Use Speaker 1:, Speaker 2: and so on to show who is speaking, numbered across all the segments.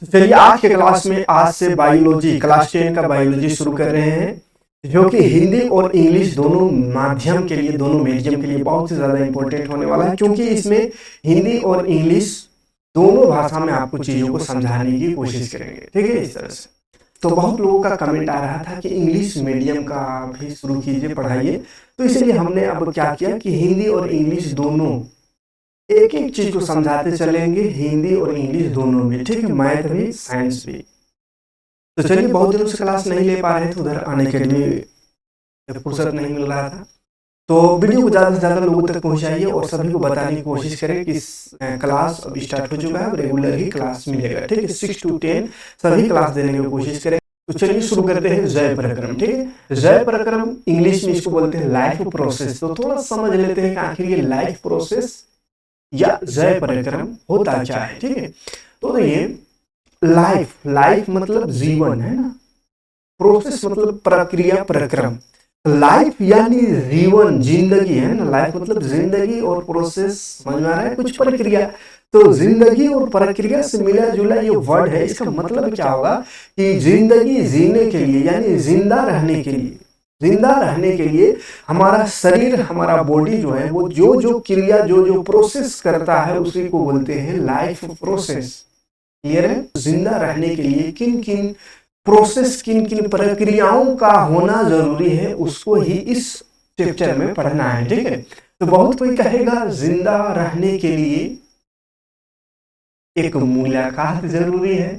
Speaker 1: तो चलिए आज के क्लास में आज से बायोलॉजी क्लास 10 का बायोलॉजी शुरू कर रहे हैं जो कि हिंदी और इंग्लिश दोनों माध्यम के लिए दोनों मीडियम के लिए बहुत ही ज़्यादा इंपॉर्टेंट होने वाला है, क्योंकि इसमें हिंदी और इंग्लिश दोनों भाषा में आपको चीज़ों को समझाने की कोशिश करेंगे। ठीक है, इस तरह से तो बहुत लोगों का कमेंट आ रहा था कि इंग्लिश मीडियम का भी शुरू कीजिए, पढ़ाइए। तो इसलिए हमने अब क्या किया कि हिंदी और इंग्लिश दोनों एक एक चीज को समझाते चलेंगे, हिंदी और इंग्लिश दोनों में। ठीक है, मैथ भी साइंस भी। तो चलिए, बहुत दिनों से क्लास नहीं ले पा रहे थे, उधर अनअकैडमी फुर्सत नहीं मिल रहा था, तो वीडियो को ज़्यादा से ज़्यादा लोगों तक पहुंचाइए और सभी को बताने की कोशिश करें कि क्लास अब स्टार्ट हो चुका है, रेगुलर ही क्लास मिलेगा। ठीक है, 6 to 10 सभी क्लास देने की कोशिश करें। तो चलिए शुरू करते हैं जय पराक्रम। ठीक है, जय पराक्रम इंग्लिश में इसको बोलते हैं लाइफ प्रोसेस। तो थोड़ा समझ लेते हैं कि आखिर ये लाइफ प्रोसेस या जय पराक्रम होता क्या है। ठीक है, तो ये लाइफ मतलब जीवन है ना, प्रोसेस मतलब प्रक्रिया, पराक्रम। लाइफ यानी जीवन, जिंदगी है ना, लाइफ मतलब जिंदगी और प्रोसेस समझ में आ रहा है, कुछ प्रक्रिया। तो जिंदगी और प्रक्रिया से मिला जुला ये वर्ड है। इसका मतलब क्या होगा कि जिंदगी जीने के लिए यानी जिंदा रहने के लिए, जिंदा रहने के लिए हमारा शरीर, हमारा बॉडी जो है वो जो जो क्रिया जो जो प्रोसेस करता है उसी को बोलते हैं लाइफ प्रोसेस। क्लियर है? जिंदा रहने के लिए किन किन प्रोसेस, किन किन प्रक्रियाओं का होना जरूरी है, उसको ही इस चैप्टर में पढ़ना है। ठीक है, तो बहुत कोई कहेगा जिंदा रहने के लिए एक मुलाकात जरूरी है,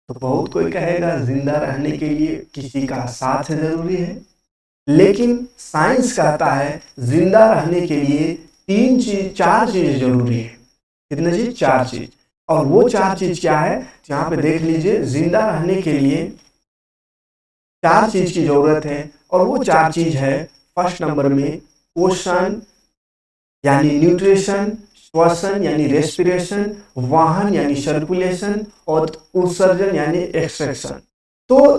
Speaker 1: तो बहुत कोई कहेगा जिंदा रहने के लिए किसी का साथ जरूरी है। लेकिन साइंस कहता है जिंदा रहने के लिए 4 चीज जरूरी है। कितने चीज? 4 चीज। और वो 4 चीज क्या है? यहाँ पे देख लीजिए, जिंदा रहने के लिए 4 चीज की जरूरत है, और वो 4 चीज है फर्स्ट नंबर में पोषण यानी न्यूट्रिशन, श्वसन यानी रेस्पिरेशन, वाहन यानी सर्कुलेशन, और उत्सर्जन यानी एक्सट्रैक्शन। तो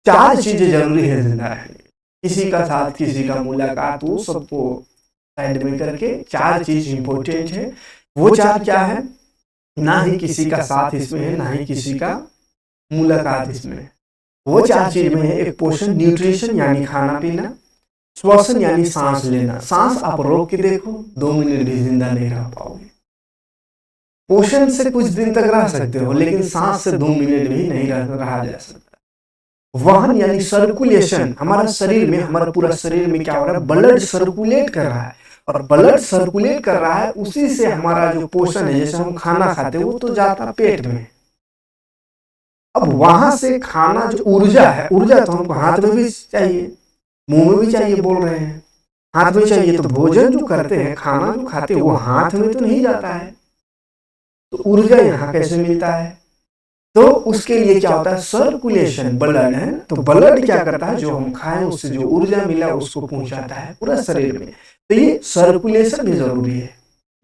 Speaker 1: 4 चीजें जरूरी है जिंदा रहने। किसी का साथ, किसी का मुलाकात, वो सबको साइड में करके 4 चीज इंपॉर्टेंट है। वो 4 क्या है? ना ही किसी का साथ इसमें है, ना ही किसी का मुलाकात इसमें है। वो 4 चीज में है, एक पोषण, न्यूट्रिशन यानी खाना पीना, श्वसन यानी सांस लेना। सांस आप रोक के देखो, 2 मिनट भी जिंदा नहीं रह पाओगे। पोषण से कुछ दिन तक रह सकते हो, लेकिन सांस से 2 मिनट भी नहीं रहा जा सकता। वाहन यानी सर्कुलेशन, हमारा शरीर में, हमारा पूरा शरीर में क्या हो रहा है? ब्लड सर्कुलेट कर रहा है, और ब्लड सर्कुलेट कर रहा है, उसी से हमारा जो पोषण है, जैसे हम खाना खाते हैं वो तो जाता पेट में। अब वहां से खाना जो ऊर्जा है, ऊर्जा तो हमको हाथ में भी चाहिए, मुंह में भी चाहिए, बोल रहे हैं हाथ में चाहिए। तो भोजन जो करते हैं, खाना जो खाते हैं, वो हाथ में तो नहीं जाता है, तो ऊर्जा यहाँ कैसे मिलता है? तो उसके लिए क्या होता है? सर्कुलेशन, ब्लड है। तो ब्लड क्या करता है? जो हम खाएं उससे जो ऊर्जा मिला उसको पहुंचाता है पूरा शरीर में। तो ये सर्कुलेशन भी जरूरी है।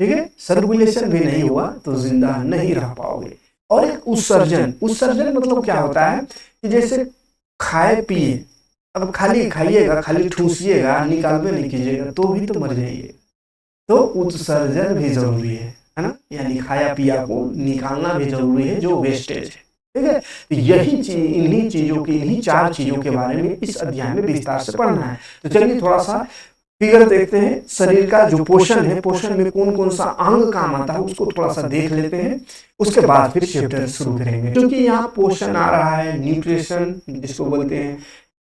Speaker 1: ठीक है, सर्कुलेशन भी नहीं हुआ तो जिंदा नहीं रह पाओगे। और एक उत्सर्जन, उत्सर्जन मतलब क्या होता है कि जैसे खाए पिए, अब खाली खाइएगा, खाली ठूसिएगा, निकाल में नहीं कीजिएगा तो भी तो मर जाइए। तो उत्सर्जन भी जरूरी है ना, यानी खाया पिया को निकालना भी जरूरी है, जो वेस्टेज है। ठीक है, तो यही चीज, इन्हीं चीजों की, इन्हीं 4 चीजों के बारे में इस अध्याय में विस्तार से पढ़ना है। तो चलिए थोड़ा सा फिगर देखते हैं। शरीर का जो पोषण है, पोषण में कौन कौन सा अंग काम आता है उसको थोड़ा सा देख लेते हैं, उसके बाद फिर चैप्टर शुरू करेंगे। क्योंकि यहाँ पोषण आ रहा है, न्यूट्रिशन जिसको बोलते हैं,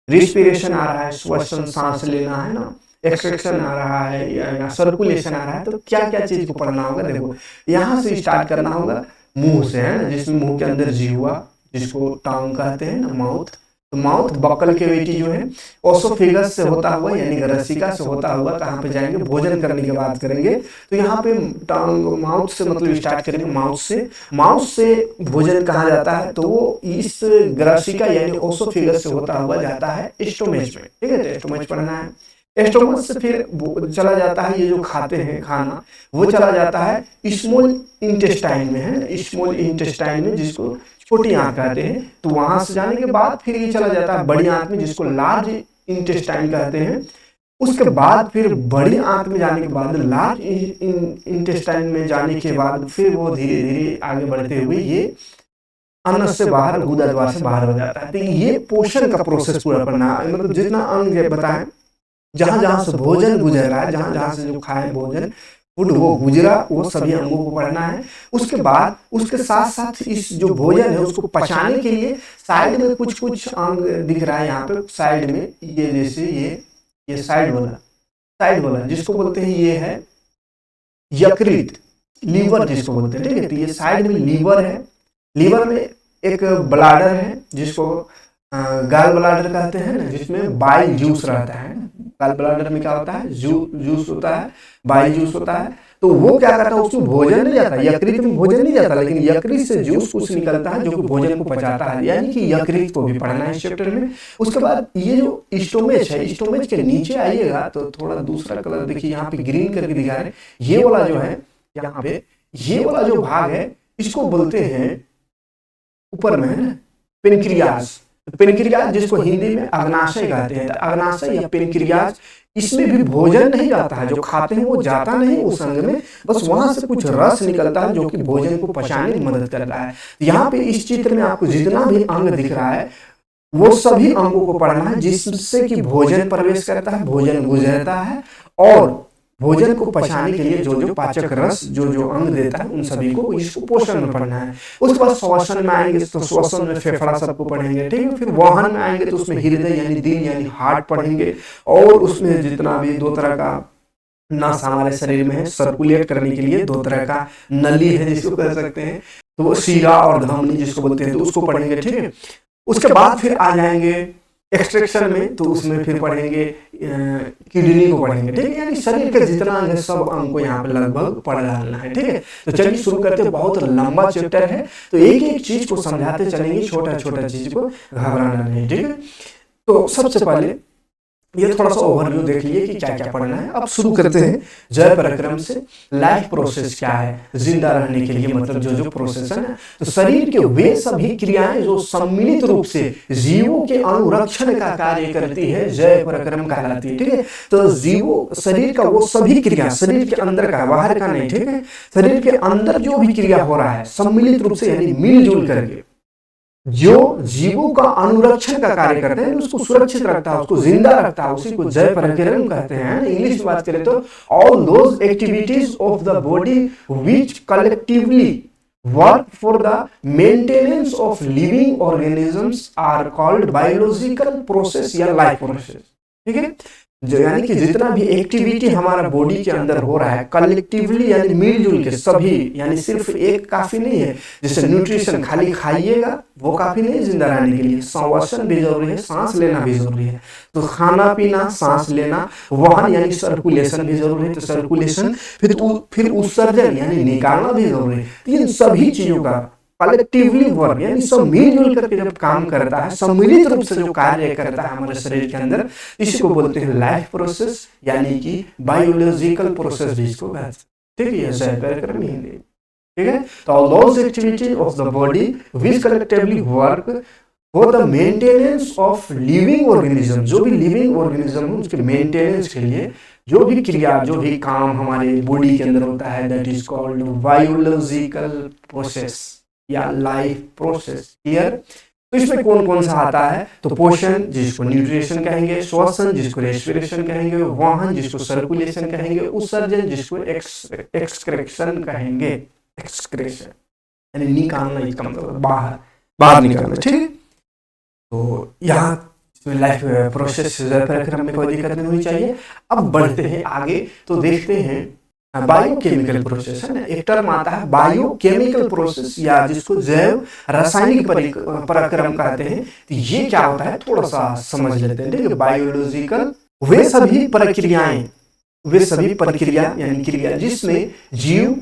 Speaker 1: रिस्पिरेशन आ रहा है, श्वसन सांस लेना है ना, एक्सट्रैक्शन आ रहा है या सर्कुलेशन आ रहा है। तो क्या क्या चीज को पढ़ना होगा? देखो, यहाँ से स्टार्ट करना होगा मुंह से, है ना, जिसमें मुंह के अंदर जिह्वा, जिसको टांग कहते हैं ना, माउथ। तो माउथ बक्कल कैविटी जो है, ओसोफेगस से होता हुआ यानी रसिका से होता हुआ कहाँ पे जाएंगे? भोजन करने की बात करेंगे तो यहाँ पे टांग, माउथ से मतलब स्टार्ट करेंगे, माउथ से। माउथ से भोजन कहाँ जाता है? तो वो इस ग्रसिका यानी ओसोफेगस से होता हुआ जाता है स्टोमेच में। ठीक है, तो स्टोमेच पढ़ना है। स्टोमच से फिर चला जाता है, ये जो खाते हैं खाना, वो चला जाता है स्मॉल इंटेस्टाइन में, है स्मॉल इंटेस्टाइन में, जिसको छोटी आंत कहते हैं। तो वहां से जाने के बाद फिर ये चला जाता है बड़ी आंत में, जिसको लार्ज इंटेस्टाइन कहते हैं। उसके बाद फिर बड़ी आंत में जाने के बाद, लार्ज इंटेस्टाइन में जाने के बाद फिर वो धीरे धीरे आगे बढ़ते हुए ये अन्न से बाहर, गुदा द्वार से बाहर हो जाता है। तो ये पोषण का प्रोसेस पूरा पढ़ना है, मतलब जितना अंग बताएं, जहां जहां से भोजन गुजर रहा है, जहां जहां से जो खाए भोजन फूड वो गुजरा, वो सभी अंगों को पढ़ना है। उसके बाद उसके साथ साथ इस जो भोजन है उसको पचाने के लिए साइड में कुछ कुछ अंग दिख रहा है यहाँ पे साइड में, ये जैसे ये साइड वाला जिसको बोलते हैं ये है यकृत, लीवर जिसको बोलते हैं, ठीक है। तो ये साइड में लीवर है, लीवर में एक ब्लाडर है जिसको गाल ब्लाडर कहते हैं ना, जिसमें बाइल जूस रहता है। गाल ब्लाडर में क्या होता है, जूस होता है, बाइल जूस होता है। तो वो क्या करता है, उसमें भोजन नहीं जाता, यकृत में भोजन नहीं जाता, लेकिन यकृत से जूस कुछ निकलता है जो कि भोजन को पचाता है, यानी कि यकृत को भी पढ़ना है इस चैप्टर में। उसके बाद ये जो स्टोमेच है, स्टोमेच के नीचे आइएगा तो थोड़ा दूसरा कलर देखिए, यहाँ पे ग्रीन करके दिखा रहे हैं। ये वाला जो है यहाँ पे, ये वाला जो भाग है इसको बोलते हैं, ऊपर में है ना पेनक्रियाज, पेनक्रियाज जिसको हिंदी में अग्नाशय कहते हैं। अग्नाशय या पेनक्रियाज, इसमें भी भोजन नहीं जाता है, जो खाते हैं वो जाता नहीं उस अंग में, बस वहां से कुछ रस निकलता है जो कि भोजन को पचाने में मदद करता है। यहाँ पे इस चित्र में आपको जितना भी अंग दिख रहा है वो सभी अंगों को पढ़ना है जिससे कि भोजन प्रवेश करता है, भोजन गुजरता है, और भोजन को पचाने के लिए जो जो पाचक रस जो जो अंग देता है उन सभी को इसको पोषण में पढ़ना है। उसके बाद श्वसन में आएंगे तो श्वसन में फेफड़ा सबको पढ़ेंगे, ठीक है। फिर वाहन में आएंगे तो उसमें हृदय यानी दिल यानी हार्ट पढ़ेंगे, और उसमें जितना भी दो तरह का नस हमारे शरीर में है सर्कुलेट करने के लिए, दो तरह का नली है जिसको कह सकते हैं, तो वो शीरा और धमनी जिसको बोलते हैं, तो उसको पढ़ेंगे, ठीक है। उसके बाद फिर आ जाएंगे एक्सट्रैक्शन में, तो उसमें फिर पढ़ेंगे किडनी को पढ़ेंगे, ठीक है। यानी शरीर के जितना अंग है सब अंग को यहाँ पे लगभग पढ़ डालना है, ठीक है। तो चलिए शुरू करते हैं, बहुत लंबा चैप्टर है तो एक एक चीज को समझाते चलेंगे, छोटा छोटा चीज को घबराना नहीं, ठीक है। तो सबसे पहले ये थोड़ा सा ओवरव्यू देख लीजिए कि क्या क्या पढ़ना है। अब शुरू करते हैं जय पराक्रम से। लाइफ प्रोसेस क्या है, जिंदा रहने के लिए मतलब जो जो प्रोसेस है ना, तो शरीर के वे सभी क्रियाएं जो सम्मिलित रूप से जीवों के अनुरक्षण का कार्य करती है जय पराक्रम कहलाती है, ठीक है। तो जीवों शरीर का वो सभी क्रिया, शरीर के अंदर का बाहर का नहीं, ठीक है, शरीर के अंदर जो भी क्रिया हो रहा है सम्मिलित रूप से यानी मिलजुल करके जो जीवों का अनुरक्षण का कार्य करते हैं, उसको सुरक्षित रखता है, उसको जिंदा रखता है, उसी को जय पराक्रम कहते हैं। इंग्लिश में बात करें तो all those activities of the body which collectively work for the maintenance of living organisms are called biological process या लाइफ प्रोसेस, ठीक है। जो यानी कि जितना भी एक्टिविटी हमारा बॉडी के अंदर हो रहा है कलेक्टिवली यानी मिलजुल के सभी, यानी सिर्फ एक काफी नहीं है। जैसे न्यूट्रिशन खाली खाइएगा वो काफी नहीं जिंदा रहने के लिए, श्वसन भी जरूरी है, सांस लेना भी जरूरी है। तो खाना पीना, सांस लेना, वाहन यानी सर्कुलेशन भी जरूरी है, तो सर्कुलेशन, फिर उत्सर्जन यानी निकालना भी जरूरी है। इन सभी चीजों का कलेक्टिवली वर्क यानी सब मिलजुल करके जब काम करता है, सम्मिलित रूप से जो कार्य करता है हमारे शरीर के अंदर, इसी को बोलते हैं लाइफ प्रोसेस यानी कि बायोलॉजिकल प्रोसेस भी इसको कहते हैं, ठीक है। जय पराक्रम हिंदी, ठीक है। तो all those activities of the body which collectively work for the maintenance of living organism, जो भी लिविंग ऑर्गेनिज्म है उसके मेंटेनेंस के लिए जो भी क्रिया, जो भी काम हमारे बॉडी के अंदर होता है, that is called biological process या लाइफ प्रोसेस। क्लियर। तो इसमें कौन कौन सा आता है, तो पोषण जिसको न्यूट्रिशन कहेंगे, श्वसन जिसको रेस्पिरेशन कहेंगे, वाहन जिसको सर्कुलेशन कहेंगे, उत्सर्जन जिसको एक्सक्रेशन कहेंगे, एक्सक्रेशन यानी निकालना, इसका मतलब बाहर निकालना, ठीक है। तो यहाँ लाइफ प्रोसेस पराक्रम में कोई दिक्कत नहीं होनी चाहिए। अब बढ़ते हैं आगे तो देखते हैं बायोकेमिकल प्रोसेस है ना, एक टर्म आता है बायोकेमिकल प्रोसेस या जिसको जैव रासायनिक पराक्रम कहते हैं। तो ये क्या होता है थोड़ा सा समझ लेते हैं, ठीक है। बायोलॉजिकल वे सभी प्रक्रियाएं, वे सभी प्रक्रिया यानी क्रिया जिसमें जीव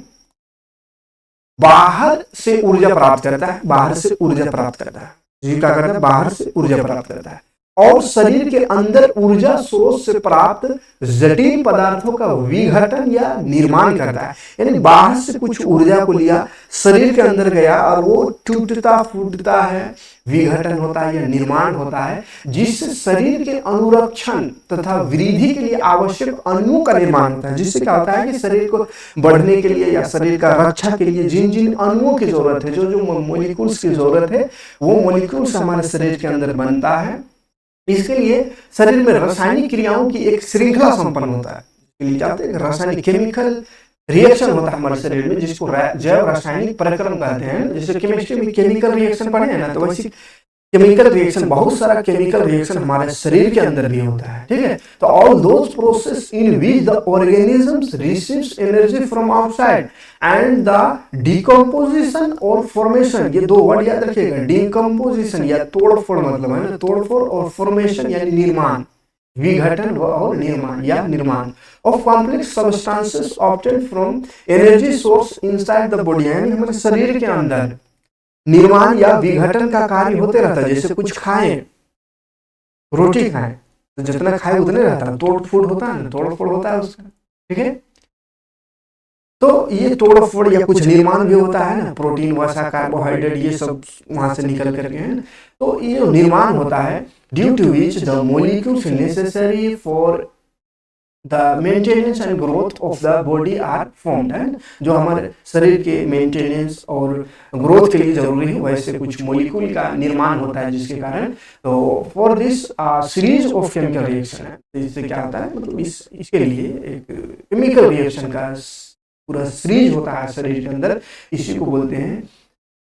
Speaker 1: बाहर से ऊर्जा प्राप्त करता है, बाहर से ऊर्जा प्राप्त करता है, जीव क्या करता है बाहर से ऊर्जा प्राप्त करता है, और शरीर के अंदर ऊर्जा स्रोत से प्राप्त जटिल पदार्थों का विघटन या निर्माण करता है। यानी बाहर से कुछ ऊर्जा को लिया, शरीर के अंदर गया और वो टूटता फूटता है, विघटन होता है या निर्माण होता है, जिससे शरीर के अनुरक्षण तथा वृद्धि के लिए आवश्यक अणुओं का निर्माण होता है। जिससे क्या होता है कि शरीर को बढ़ने के लिए या शरीर का रक्षा के लिए जिन जिन अणुओं की जरूरत है, जो जो मॉलिक्यूल्स की जरूरत है, वो मॉलिक्यूल्स हमारे शरीर के अंदर बनता है। इसके लिए शरीर में रासायनिक क्रियाओं की एक श्रृंखला संपन्न होता है। रासायनिक केमिकल रिएक्शन होता है हमारे शरीर में, जिसको जैव रासायनिक प्रक्रम कहते हैं। जैसे केमिस्ट्री में केमिकल रिएक्शन पढ़े हैं ना, तो वैसे केमिकल रिएक्शन, बहुत सारा केमिकल रिएक्शन हमारे शरीर के अंदर भी होता है। ठीक है, तो all those process in which the organisms receives energy from outside and the decomposition और फॉर्मेशन, ये दो वर्ड याद रखिएगा, डिकम्पोजिशन या तोड़फोड़ मतलब है ना, तोड़फोड़, और फॉर्मेशन यानी निर्माण, विघटन और निर्माण या निर्माण of complex substances obtain from energy source inside the body. यानी हमारे शरीर के अंदर निर्माण या विघटन का कार्य होते रहता है। जैसे कुछ खाएं, रोटी खाएं, तो जितना खाए उतने रहता है, तोड़ फोड़ होता है ना, तोड़ फोड़ होता है उसका। ठीक है, तो ये तोड़ फोड़ या कुछ निर्माण भी होता है ना, प्रोटीन, वसा, कार्बोहाइड्रेट, ये सब वहां से निकल करके है ना, तो ये जो निर्माण होता है, due to which the molecules necessary for the maintenance and growth of the body are formed, है ना, जो हमारे शरीर के मेंटेनेंस और ग्रोथ के लिए जरूरी है, वैसे कुछ मॉलिक्यूल का निर्माण होता है, जिसके कारण तो for this series of chemical reaction है। इससे क्या होता है, मतलब इसके लिए एक केमिकल रिएक्शन का पूरा सीरीज होता है शरीर के अंदर, इसी को बोलते हैं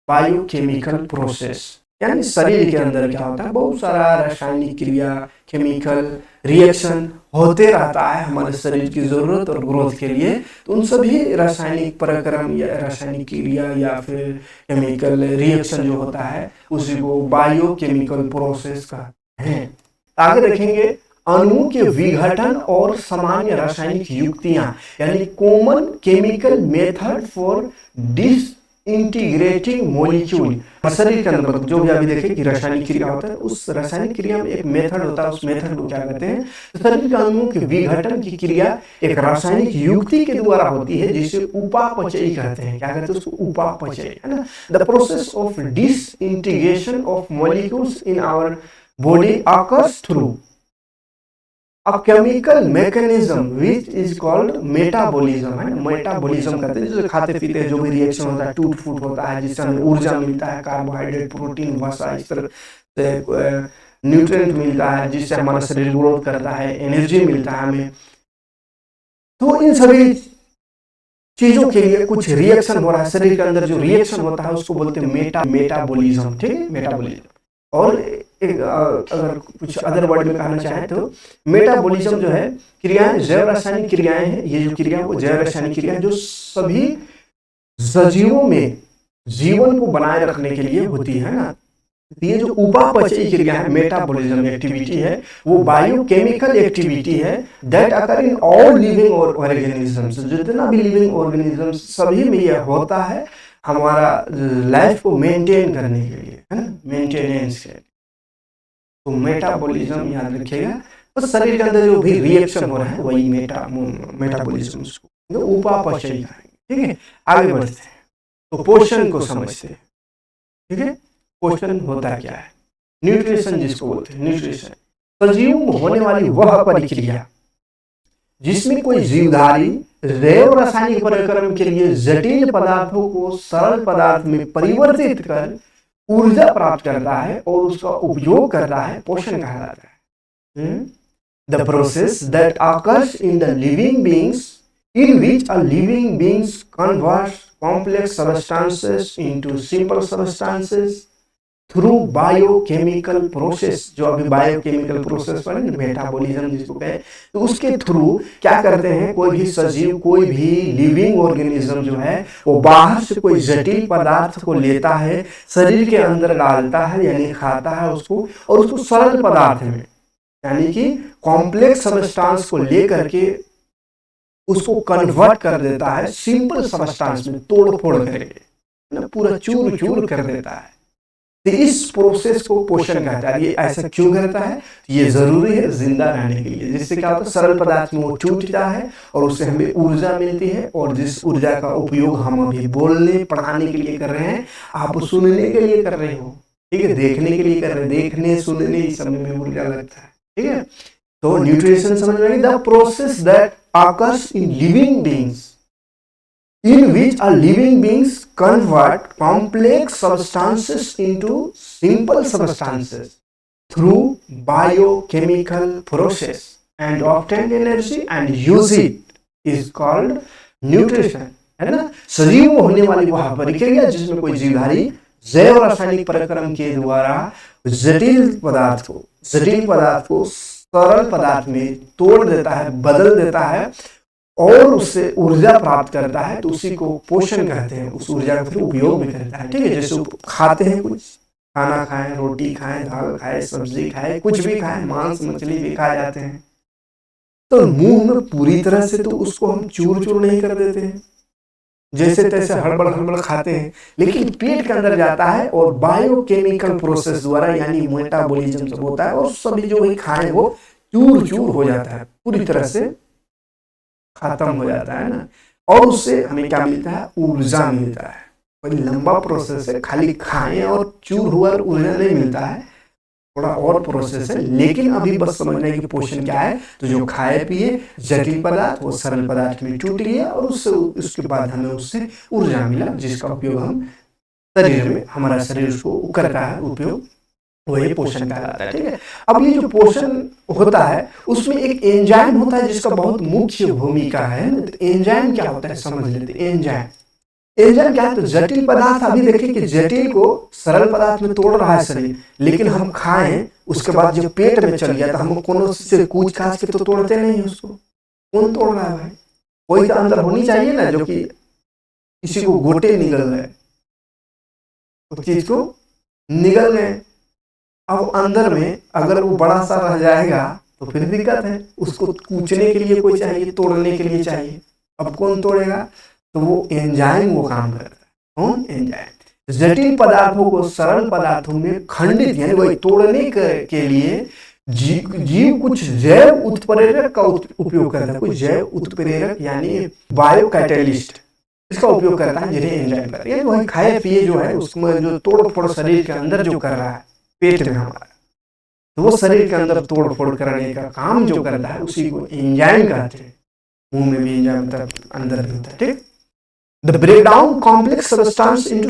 Speaker 1: बायोकेमिकल प्रोसेस। यानी शरीर के अंदर क्या होता है, बहुत सारा रासायनिक क्रिया, केमिकल रिएक्शन होते रहता है हमारे शरीर की जरूरत और ग्रोथ के लिए। तो उन सभी रासायनिक प्रक्रम या रासायनिक क्रिया या फिर केमिकल रिएक्शन जो होता है, उसी को बायोकेमिकल प्रोसेस कहते हैं। आगे देखेंगे अणुओं के विघटन और सामान्य रासायनिक युक्तियां, यानी common chemical method for disintegrating molecule. शरीर के अंदर जो भी अभी देखें कि रासायनिक क्रिया होता है, उस रासायनिक क्रिया में एक मेथड होता है, उस मेथड को क्या कहते हैं, शरीर के अणुओं के विघटन की क्रिया एक रासायनिक युक्ति के द्वारा होती है, जिसे उपापचयी कहते हैं। क्या कहते हैं उसको, उपापचयी, है ना। The process of disintegration of molecules in our body occurs through a chemical mechanism which is called metabolism, है ना, मेटाबॉलिज्म कहते हैं। जैसे खाते पीते हैं जो भी रिएक्शन होता है, टूट फूट होता है, जिससे हमें ऊर्जा मिलता है, कार्बोहाइड्रेट, प्रोटीन, वसा, इस तरह से न्यूट्रिएंट मिलता है, जिससे हमारा शरीर ग्रोथ करता है, एनर्जी मिलता है हमें। तो इन सभी चीजों के लिए कुछ रिएक्शन हो रहा है शरीर के अंदर, जो रिएक्शन होता है उसको बोलते हैं मेटाबॉलिज्म। ठीक है, मेटाबॉलिज्म। और एक अगर कुछ अदर वर्ड में कहना चाहे तो मेटाबॉलिज्म जो है क्रियाएं, जैव रासायनिक क्रियाएं हैं। ये जो क्रिया वो जैव रासायनिक क्रिया जो सभी सजीवों में जीवन को बनाए रखने के लिए होती है ना। ये जो उपापचयी क्रिया है, मेटाबॉलिज्म एक्टिविटी है, वो बायोकेमिकल एक्टिविटी है that occur in all living organisms. जितना भी लिविंग ऑर्गेनिजम्स, सभी में यह होता है हमारा लाइफ को मेंटेन करने के लिए, है ना, मेंटेनेंस के। तो मेटाबॉलिज्म याद रखिएगा, तो शरीर के अंदर जो भी रिएक्शन हो रहा है वही मेटाबॉलिज्म, उसको उपापचयी कहेंगे। ठीक है, आगे बढ़ते हैं तो पोषण को समझते हैं। ठीक है, पोषण होता क्या है, न्यूट्रिशन जिसको बोलते हैं। न्यूट्रिशन सजीव में होने वाली वह प्रक्रिया जिसमें कोई जीवधारी जैव रासायनिक प्रक्रम के लिए जटिल पदार्थों को सरल पदार्थ में परिवर्तित कर ऊर्जा प्राप्त करता है और उसका उपयोग करता है, पोषण कहलाता है। The process that occurs in the living beings in which a living beings converts complex substances into simple substances through biochemical process। जो अभी बायोकेमिकल प्रोसेस पढ़े ना, मेटाबॉलिज्म जिसको कहे, तो उसके थ्रू क्या करते हैं, कोई भी सजीव, कोई भी लिविंग ऑर्गेनिज्म जो है, वो बाहर से कोई जटिल पदार्थ को लेता है, शरीर के अंदर डालता है, यानी खाता है उसको, और उसको सरल पदार्थ में, यानी कि कॉम्प्लेक्स सब्सटेंस को लेकर के उसको कन्वर्ट कर देता है सिंपल सब्सटेंस में, तोड़ फोड़ करके ना, पूरा चूर चूर कर देता है। तो इस प्रोसेस को पोषण कहता है। ये ऐसा क्यों करता है? ये जरूरी है जिंदा रहने के लिए। जिससे क्या होता है, सरल पदार्थ में वो टूटता है और उससे हमें ऊर्जा मिलती है, और जिस ऊर्जा का उपयोग हम अभी बोलने पढ़ाने के लिए कर रहे हैं, आप सुनने के लिए कर रहे हो, ठीक है, देखने के लिए कर रहे हैं, देखने सुनने इस समय में ऊर्जा लगता है, ठीक है। तो न्यूट्रिशन समझ में, the process that occurs in living beings, in which a living beings convert complex substances into simple substances through biochemical process and obtain energy and use it is called nutrition, है ना। सजीव होने वाली वह प्रक्रिया जिसमें कोई जीवधारी जैव रासायनिक परिक्रम के द्वारा जटिल पदार्थ को सरल पदार्थ में तोड़ देता है, बदल देता है और उससे ऊर्जा प्राप्त करता है, तो उसी को पोषण कहते हैं। उस ऊर्जा का फिर उपयोग भी करता है, ठीक है। जैसे खाते हैं, कुछ खाना खाएं, रोटी खाएं, दाल खाएं, सब्जी खाएं, कुछ भी खाएं, मांस मछली भी खाए जाते हैं, तो मुंह में पूरी तरह से तो उसको हम चूर चूर नहीं कर देते हैं, जैसे तैसे हड़बड़ खाते हैं, लेकिन पेट के अंदर जाता है और बायोकेमिकल प्रोसेस द्वारा, यानी मेटाबॉलिज्म जब होता है, और सभी जो भी खाएं वो चूर चूर हो जाता है, पूरी तरह से खत्म हो जाता है ना। और उससे हमें क्या मिलता है? ऊर्जा मिलता है। कोई लंबा प्रोसेस है, खाली खाएं और चूर हुआ और ऊर्जा नहीं मिलता है, थोड़ा और प्रोसेस है। लेकिन अभी बस समझने की पोषण क्या है, तो जो खाए पिए जटिल पदार्थ वो सरल पदार्थ में टूट गया और उससे उसके बाद हमें उससे ऊर्जा मिला, जिसका उपयोग हम शरीर में, हमारा शरीर उसको करता है उपयोग, वही पोषण कहलाता है, ठीक है। अब ये जो पोषण होता है उसमें एक एंजाइम होता है जिसका बहुत मुख्य भूमिका है। तो एंजाइम क्या होता है समझ लेते हैं। एंजाइम क्या है? तो जटिल पदार्थ, अभी देखिए कि जटिल को सरल पदार्थ में तोड़ रहा है शरीर, लेकिन हम खाएं उसके बाद जो पेट में चल गया तो हम कोनो से कूच काच के तो तोड़ते नहीं उसको। कौन तोड़ रहा है भाई? कोई तो अंदर होनी चाहिए ना, जो कि किसी को गोटे निगल गए, तो चीज को निगल गए, अब अंदर में अगर वो बड़ा सा रह जाएगा तो फिर दिक्कत है। उसको कूचने के लिए कोई चाहिए, तोड़ने के लिए चाहिए, अब कौन तोड़ेगा? तो वो एंजाइम वो काम करता है। कौन? एंजाइम। जटिल पदार्थों को सरल पदार्थों में खंडित, यानी वही तोड़ने के लिए जीव कुछ जैव उत्प्रेरक का उपयोग करता है। कुछ जैव उत्प्रेरक यानी बायो कैटेलिस्ट, इसका उपयोग करता है, जिन्हें एंजाइम कहते हैं। वही खाए पिए जो है उसमें जो तोड़ फोड़ शरीर के अंदर जो कर रहा है पेट में हमारा, तो वो शरीर के अंदर तोड़ फोड़ करने का काम जो करता है उसी को एंजाइम कहते हैं। मुंह में भी एंजाइम होता है, अंदर भी होता है, ठीक। The break down complex substance into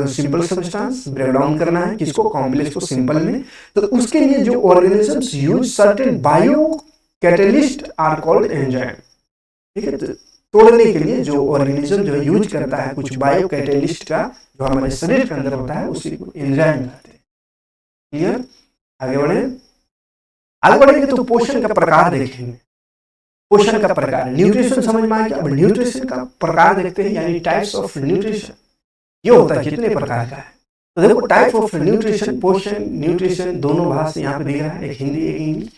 Speaker 1: simple substance, break down करना है किसको? कॉम्प्लेक्स को सिंपल में। तो उसके लिए जो organisms use certain bio catalyst are called enzyme, ठीक है। तो तोड़ने के लिए जो ऑर्गेनिज्म जो यूज करता है कुछ बायो कैटेलिस्ट का, जो हमारे शरीर के अंदर होता है, उसी को एंजाइम कहते हैं। क्लियर? आगे बढ़ेंगे तो पोषण का प्रकार देखेंगे। पोषण का प्रकार, न्यूट्रिशन समझ में आया। अब न्यूट्रिशन का प्रकार देखते हैं, यानी टाइप्स ऑफ न्यूट्रिशन। ये होता है कितने प्रकार का है, तो देखो टाइप ऑफ न्यूट्रिशन, पोषण न्यूट्रिशन दोनों भाषा यहाँ पे दिख रहा है, एक हिंदी एक इंग्लिश।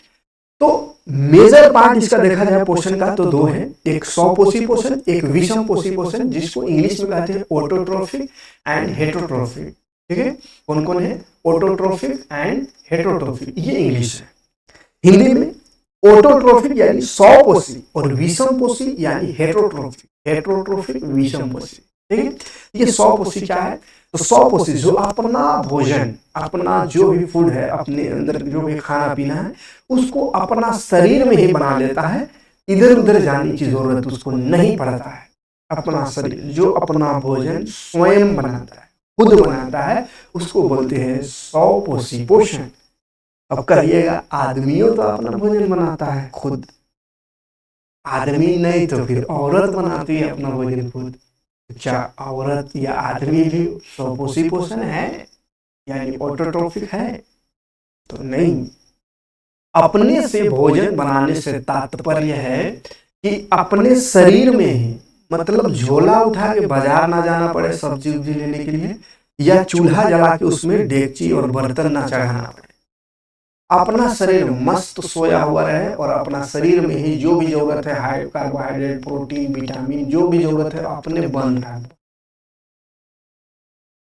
Speaker 1: तो मेजर पार्ट इसका देखा जाए पोषण का तो दो है, एक स्वपोषी पोषण, एक विषम पोषी पोषण, जिसको इंग्लिश में कहते हैं ऑटोट्रोफिक एंड हेटरोट्रोफिक, ठीक है। कौन कौन है? ऑटोट्रोफिक एंड हेटरोट्रोफिक, ये इंग्लिश है। हिंदी में ऑटोट्रोफिक यानी स्वपोषी और विषम पोषी यानी हेटरोट्रोफिक विषम पोषी, ठीक है। ये स्वपोषी क्या है? तो स्वपोषी जो अपना भोजन, अपना जो भी फूड है, अपने अंदर जो भी खाना पीना है उसको अपना शरीर में ही बना लेता है, इधर उधर जाने की जरूरत उसको नहीं पड़ता है। अपना शरीर जो अपना भोजन स्वयं बनाता है, खुद बनाता है, उसको बोलते हैं स्वपोषी पोषण। अब कहिएगा आदमियों तो अपना भोजन बनाता है खुद, आदमी नहीं तो फिर औरत बनाती है अपना भोजन खुद। क्या औरत या आदमी भी स्वपोषी पोषण है, यानी ऑटोट्रोफिक है? तो नहीं। अपने से भोजन बनाने से तात्पर्य है कि अपने शरीर में ही, मतलब झोला उठा के बाजार ना जाना पड़े सब्जी उब्जी लेने के लिए, या चूल्हा जला के उसमें डेगची और बर्तन ना चढ़ाना पड़े। अपना शरीर मस्त सोया हुआ रहे और अपना शरीर में ही जो भी जरूरत है, हाई कार्बोहाइड्रेट, प्रोटीन, विटामिन, जो भी जरूरत है अपने बन रहा है।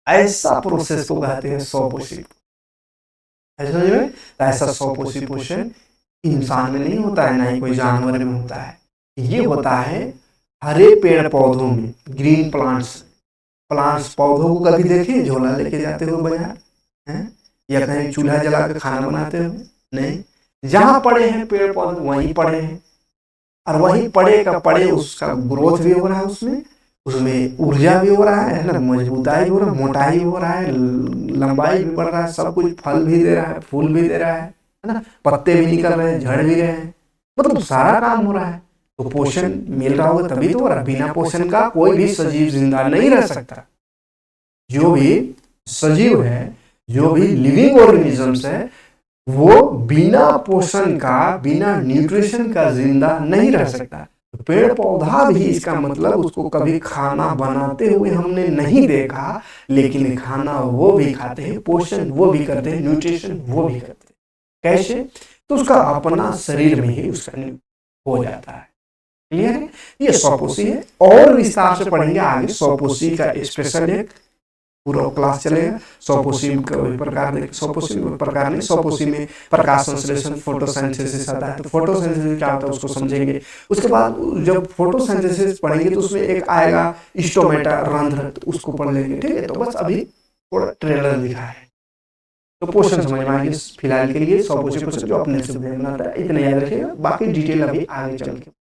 Speaker 1: ऐसा प्रोसेस को कहते हैं स्वपोषी। ऐसा समझ में? तो ऐसा स्वपोषी पोषण इंसान में नहीं होता है, ना ही कोई जानवर में होता है। ये होता है हरे पेड़ पौधों में, ग्रीन प्लांट्स। प्लांट्स पौधों को कभी देखे झोला लेके जाते हो बाजार हैं, या कहीं चूल्हा जला के खाना बनाते हो? नहीं। जहां पड़े हैं पेड़ पौधे वहीं पड़े हैं, और वहीं पड़े का पड़े उसका ग्रोथ भी हो रहा है, उसमें उसमें ऊर्जा भी हो रहा है ना, मजबूताई भी हो रहा है, मोटाई भी हो रहा है, लंबाई भी बढ़ रहा है, सब कुछ फल भी दे रहा है, फूल भी दे रहा है ना, पत्ते भी निकल रहे हैं, झड़ भी रहे हैं, मतलब सारा काम हो रहा है। तो पोषण मिल रहा होगा तभी तो हो रहा है। बिना पोषण का कोई भी सजीव जिंदा नहीं रह सकता। जो भी सजीव है, जो भी लिविंग ऑर्गेनिजम्स है, वो बिना पोषण का, बिना न्यूट्रिशन का जिंदा नहीं रह सकता। पेड़ पौधा भी इसका मतलब उसको कभी खाना बनाते हुए हमने नहीं देखा, लेकिन खाना वो भी खाते हैं, पोषण वो भी करते हैं, न्यूट्रिशन वो भी करते हैं। कैसे? तो उसका अपना शरीर में ही उसका हो जाता है। क्लियर है? ये स्वपोषी है। और विस्तार से पढ़ेंगे आगे। स्वपोषी का स्पेशल एक पूरा क्लास चलेगा। स्वपोषी का प्रकार देखें। स्वपोषी प्रकार नहीं, स्वपोषी में प्रकाश संश्लेषण, फोटोसिंथेसिस आता है। तो फोटोसिंथेसिस क्या होता है उसको समझेंगे। उसके बाद जब फोटोसिंथेसिस पढ़ेंगे तो उसमें एक आएगा स्टोमेटा, रंध्र, तो उसको पढ़ लेंगे। ठीक है? तो बस अभी थोड़ा ट्रेलर दिखा है तो पोषण समझ में आएगी। फिलहाल के लिए स्वपोषी पोषण जो अपने से बनाता है, इतना याद रखिएगा। बाकी डिटेल अभी आगे चल के।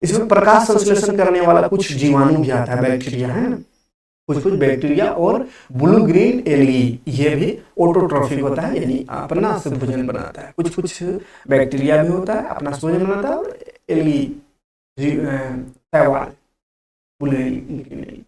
Speaker 1: इसमें प्रकाश संश्लेषण करने वाला कुछ जीवाणु भी आता है, बैक्टीरिया है ना, कुछ बैक्टीरिया, और ब्लू ग्रीन एलगी, ये भी ऑटोट्रॉफिक होता है, यानी अपना से भोजन बनाता है। कुछ बैक्टीरिया भी होता है अपना से भोजन बनाता है, और एलगी शैवाल, ब्लू एलगी।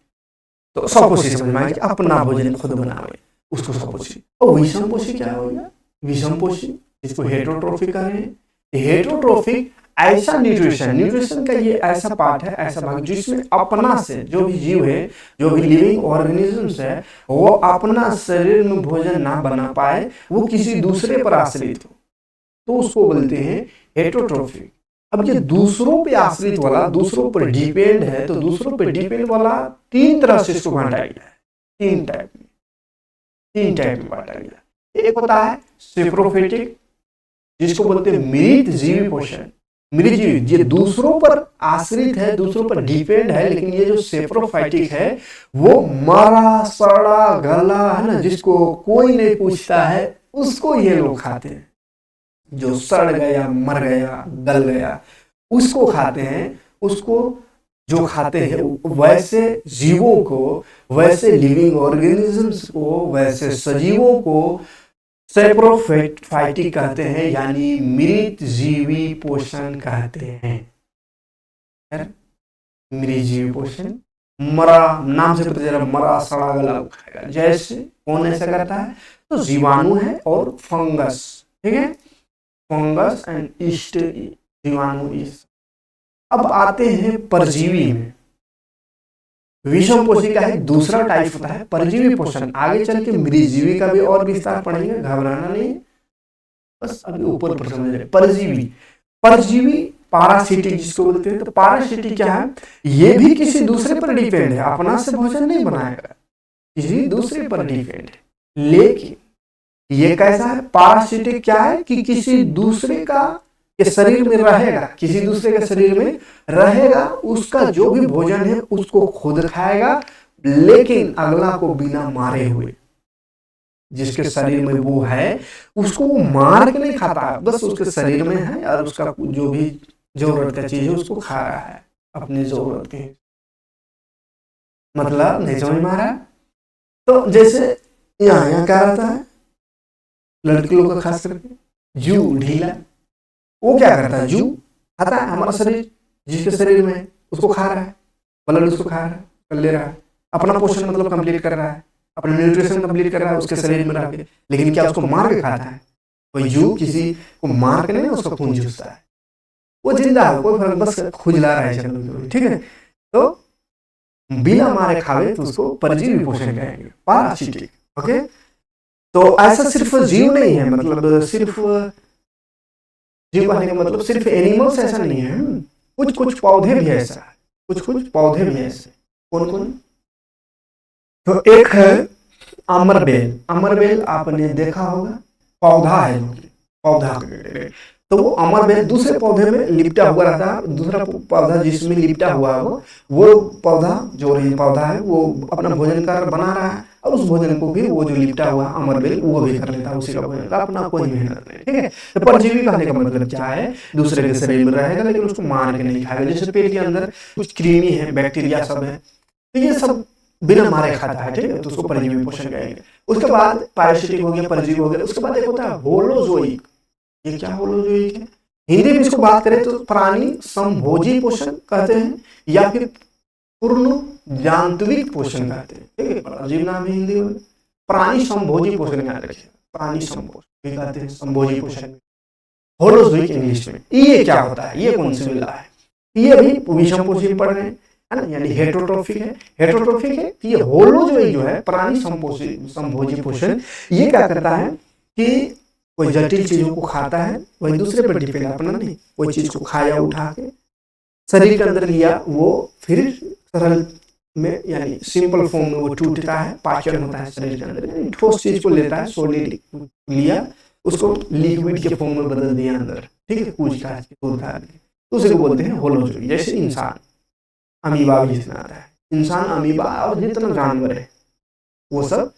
Speaker 1: तो स्वपोषी समझ में आएगी, अपना भोजन खुद बनावे, उसको स्वपोषी। और विषमपोषी क्या हो गया? विषमपोषी, इसको हेटेरोट्रॉफिक कह रहे हैं। हेटेरोट्रॉफिक ऐसा न्यूट्रिशन का ये ऐसा पार्ट है, ऐसा भाग जिसमें अपना से जो भी जीव है, जो भी लिविंग ऑर्गेनिजम्स है, वो अपना शरीर में भोजन ना बना पाए, वो किसी दूसरे पर आश्रित हो, तो उसको बोलते हैं हेटेरोट्रॉफिक। अब ये दूसरों पे आश्रित वाला, दूसरों पर डिपेंड है, तो दूसरों पर डिपेंड वाला तीन तरह से इसको बांटा गया है। तीन टाइप में बांटा गया। एक होता है सेप्रोफाइटिक, जिसको बोलते हैं मृत जीवी पोषण। मृतजीवी ये दूसरों पर आश्रित है, दूसरों पर डिपेंड है, लेकिन ये जो सेप्रोफाइटिक है वो मरा सड़ा गला है ना, जिसको कोई नहीं पूछता है, उसको ये लोग खाते हैं। जो सड़ गया, मर गया, गल गया, उसको खाते हैं। उसको जो खाते हैं वैसे जीवों को, वैसे लिविंग ऑर्गेनिजम्स को, वैसे सजीवों को सेप्रोफाइटिक कहते हैं, यानी मृत जीवी पोषण कहते हैं। मृत जीवी पोषण, मरा, नाम से पता चला मरा सड़ा गला खाएगा। जैसे कौन ऐसा करता है? तो जीवाणु है और फंगस। ठीक है? फंगस एंड ईस्ट, जीवाणु ईस्ट। अब आते हैं परजीवी में। विषमपोषी का है दूसरा टाइप होता है परजीवी पोषण। आगे चल के मृतजीवी का भी और विस्तार पढ़ेंगे, घबराना नहीं, बस अभी ऊपर पर समझ रहे। परजीवी पारासिटिक जिसको बोलते हैं। तो पारासिटिक क्या है? ये भी किसी दूसरे पर डिपेंड है, अपना से भोजन नहीं बनाएगा, किसी दूसरे पर डिपेंड है। लेकिन ये कैसा है? पारासिटिक क्या है कि किसी दूसरे का के शरीर में रहेगा, किसी दूसरे के शरीर में रहेगा, उसका जो भी भोजन है उसको खुद खाएगा, लेकिन अगला को बिना मारे हुए। जिसके शरीर में वो है उसको वो मार के नहीं खाता, बस उसके शरीर में है और उसका जो भी जरूरत का चीज है उसको खा रहा है अपनी जरूरत के। मतलब नहीं समझ में आ रहा? तो जैसे यहाँ क्या रहता है लड़के लोग का, खास करके जू ढीला, वो क्या करता है? जू खाता है हमारा शरीर, जिसके शरीर में उसको खा रहा है, ब्लड उसको खा रहा है, कर ले रहा है, अपना पोषण मतलब कंप्लीट कर रहा है, अपना न्यूट्रिशन कंप्लीट कर रहा है उसके शरीर में रह के। लेकिन क्या उसको मार के खाता है? कोई जू किसी को मार के नहीं उसका खून चूसता है, वो जिंदा है, कोई फर्क, बस खुजला रहा है चलो, ठीक है। तो बिना मारे खावे तो उसको परजीवी पोषण कहेंगे, पारासिटिक। ओके, तो ऐसा सिर्फ जीव नहीं है, मतलब सिर्फ जीव कहने का मतलब सिर्फ एनिमल्स ऐसा नहीं है, कुछ पौधे भी ऐसा है, कुछ पौधे भी ऐसे। कौन कौन? तो एक है अमरबेल। अमरबेल आपने देखा होगा, पौधा है, पौधा। तो वो अमरबेल दूसरे पौधे में लिपटा हुआ रहता है, दूसरा पौधा जिसमें लिपटा हुआ है वो पौधा जो पौधा है वो अपना भोजन कर बना रहा है, और उस भोजन को भी वो जो लिपटा हुआ अमरबेल वो भी कर लेता है, उसी का भोजन का, अपना कोई मेहनत नहीं। ठीक है, तो परजीवी कहने का मतलब क्या है, दूसरे के शरीर में रहेगा लेकिन उसको मार के नहीं खाएगा। जैसे पेट के अंदर कुछ कृमि है, बैक्टीरिया सब है, तो ये सब बिना मारे खाता है। ठीक है, तो उसको परजीवी पोषण कहेंगे। उसके बाद पैरासिटिक हो गया, परजीवी हो गया। उसके बाद एक होता है होलोजोइक। ये क्या होलोजोइक है, हिंदी में इसको बात करें तो प्राणी संभोजी पोषण कहते हैं, या फिर पूर्ण जानत्विक पोषण कहते हैं। ठीक है, अजीब नाम है हिंदी में, प्राणी संभोजी पोषण याद रखिए, प्राणी संभोजी कहते हैं, संभोजी पोषण। होलोजोइक इंग्लिश में। ये क्या होता है, ये कौन सी विला है, ये भी विषम पोषी पढ़ रहे हैं, है ना, यानी हेटरोट्रोफिक है, हेटरोट्रोफिक है। ये होलोजोइक जो है प्राणी संभोजी पोषण, ये क्या करता है कि कोई जटिल चीजों को खाता है, वही दूसरे पर डिपेंड, अपना नहीं, कोई चीज को खाया उठा के शरीर के अंदर लिया, वो फिर सरल में यानी सिंपल फॉर्म में वो टूटता है, पाचन होता है शरीर के अंदर, ठोस चीज को लेता है, सॉलिड लिया, उसको लिक्विड के फॉर्म में बदल दिया अंदर। ठीक है, कूच काच के दूध खा के, तो उसे को बोलते हैं होलोजोइक। जैसे इंसान, अमीबा भी जितना आता है, इंसान, अमीबा और जितना जानवर है वो सब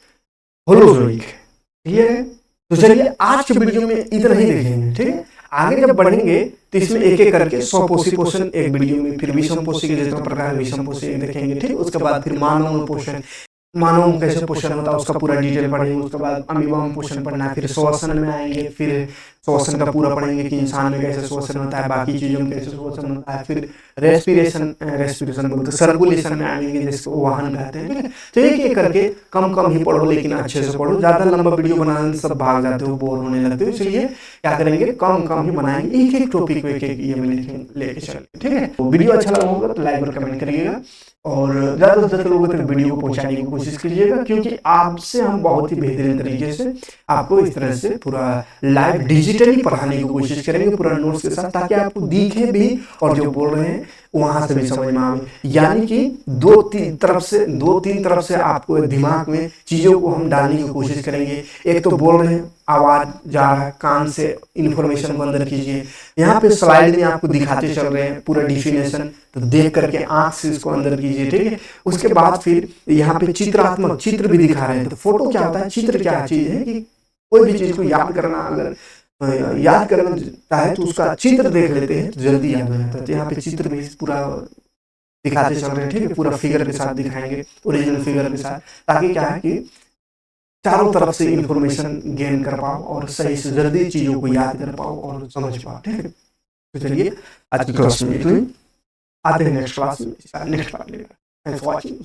Speaker 1: होलोजोइक है। ठीक है, तो चलिए आज के वीडियो में इतना ही देखेंगे। ठीक है, आगे जब बढ़ेंगे तो इसमें एक एक करके स्वपोषी पोषण एक वीडियो में, फिर विषम पोषी के जितना प्रकार विषम पोषी देखेंगे। ठीक, उसके बाद फिर मानव पोषण, मानव में कैसे पोषण होता है उसका पूरा डिटेल पढ़ेंगे। उसके बाद अमीबा में पोषण पढ़ना है, फिर श्वसन में आएंगे, फिर श्वसन का पूरा पढ़ेंगे कि इंसान में कैसे श्वसन होता है, बाकी चीजों में कैसे श्वसन होता है। फिर रेस्पिरेशन बोलते हैं, सर्कुलेशन में आएंगे जिसको वाहन कहते हैं। तो एक एक करके कम कम ही पढ़ो, लेकिन अच्छे से पढ़ो। ज्यादा लंबा वीडियो बनाने सब भाग जाते हो, बोर होने लगते हो, इसलिए क्या करेंगे, कम कम ही बनाएंगे, एक एक टॉपिक एक एक ये लेके चलेंगे। ठीक है, तो वीडियो अच्छा लगा होगा तो लाइक और कमेंट करिएगा, और ज़्यादा से ज़्यादा लोगों तक वीडियो को पहुंचाने की कोशिश कीजिएगा, क्योंकि आपसे हम बहुत ही बेहतरीन तरीके से आपको इस तरह से पूरा लाइव डिजिटली पढ़ाने की कोशिश करेंगे, पूरा नोट्स के साथ, ताकि आपको दिखे भी और जो बोल रहे हैं वहां से भी समझ में आए। यानी कि दो तीन तरफ से आपको दिमाग में चीज़ों को हम डालने की कोशिश करेंगे। एक तो बोल रहे हैं, आवाज़ जा रहा है, कान से इन्फॉर्मेशन को अंदर कीजिए। यहाँ पे स्लाइड में आपको दिखाते चल रहे हैं पूरा डिफिनेशन, तो देख करके आंख से इसको अंदर कीजिए। ठीक है, उसके बाद फिर यहाँ पे चित्रात्मक चित्र भी दिखा रहे हैं। तो फोटो क्या होता है, चित्र क्या चीज़ है कि कोई भी चीज़ को याद करना, अगर याद करना चाहे तो उसका चित्र देख लेते हैं तो जल्दी याद हो जाता है। तो यहाँ पे चित्र भी पूरा दिखाते चल रहे हैं। ठीक है, पूरा फिगर के साथ दिखाएंगे, ओरिजिनल फिगर के साथ, ताकि क्या है कि चारों तरफ से इंफॉर्मेशन गेन कर पाओ और सही से जल्दी चीज़ों को याद कर पाओ और समझ पाओ। ठीक है, तो चलिए आज की क्लास में आते हैं नेक्स्ट क्लास में, नेक्स्ट क्लास लेकर। Thanks for watching.